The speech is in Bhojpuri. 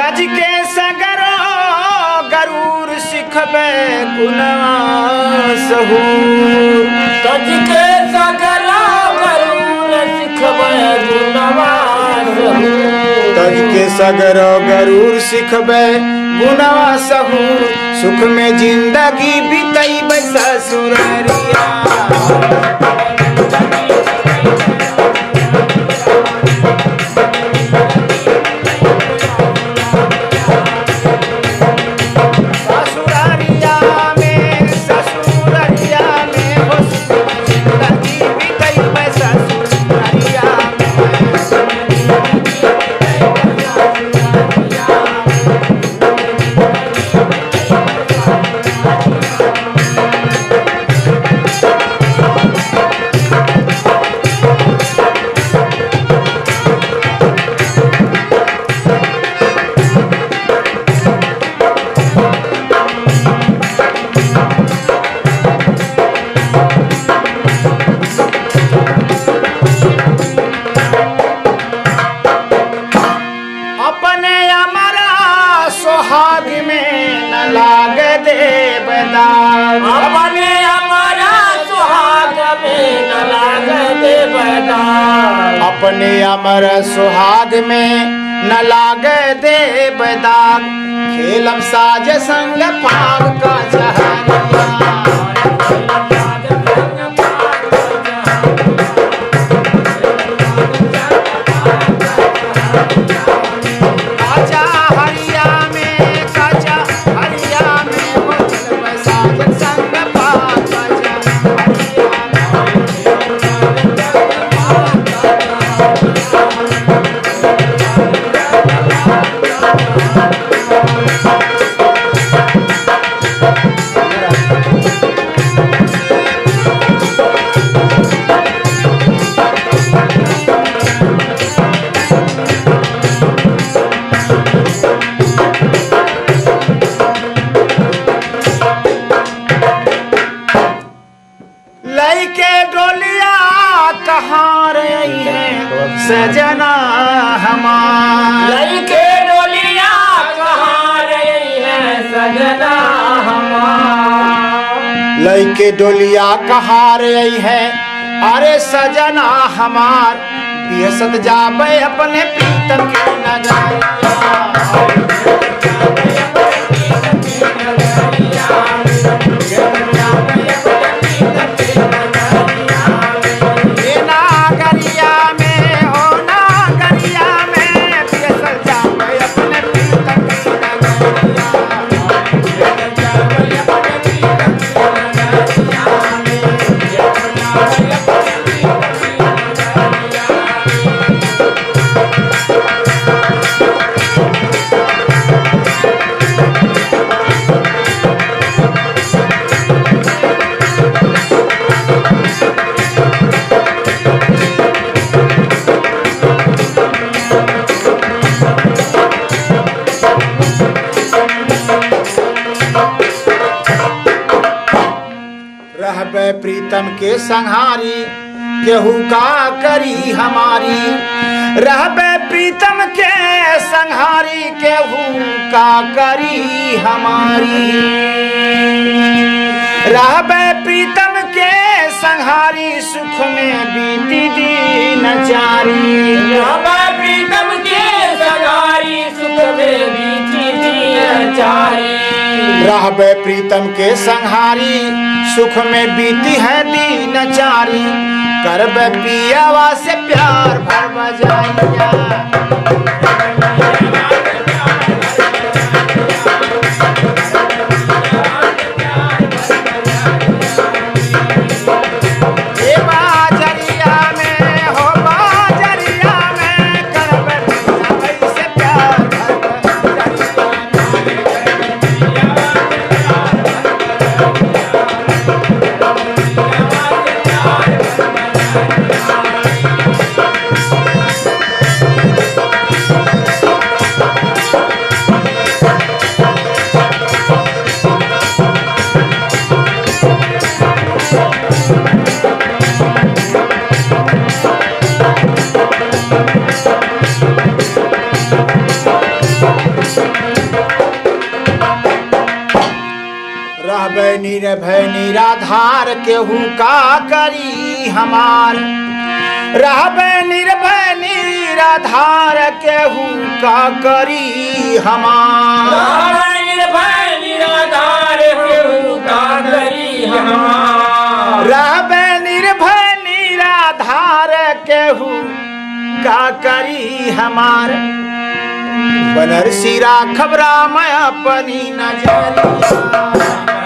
तज के सगरो गरूर सिखबे गुनवा सहूर। तज के सगरो गरूर सिखबे गुनवा सहूर। तज के सगरो गरूर सिखबे गुनवा सहूर। सुख में जिंदगी बितैबे ससुररिया। सुहाग में न लाग देवदार। अपने हमारा सुहाग में न लाग देवदार। अपने अमर सुहाग में न लाग देवदार। खेलम साज संग फाग का जहरिया। लइके डोलिया कहाँ रही है सजना हमार। लइके डोलिया कहाँ रही है सजना हमार। लइके डोलिया कहाँ रही है अरे सजना हमार। बिहसत जाबे अपने प्रीतम के नगरिया। रहबे प्रीतम के संहारी केहू का करी हमारी। रहबे प्रीतम के संहारी केहू का करी हमारी। रहबे प्रीतम के संहारी सुख में बीती दिन चारी। रहबे प्रीतम के संहारी सुख में बीती दिन चारी। रहबे प्रीतम के संहारी सुख में बीती है दीन चारी। करबे पियावा से प्यार भर बजाइया। निर्भय निराधार केहू का करी हमार रहबे निर्भय निराधार केहू का करी हमार निर्भय निराधार केहू का करी हमार रहबे निर्भय निराधार केहू का करी हमार बनरसी राखब राम अपनी नजरिया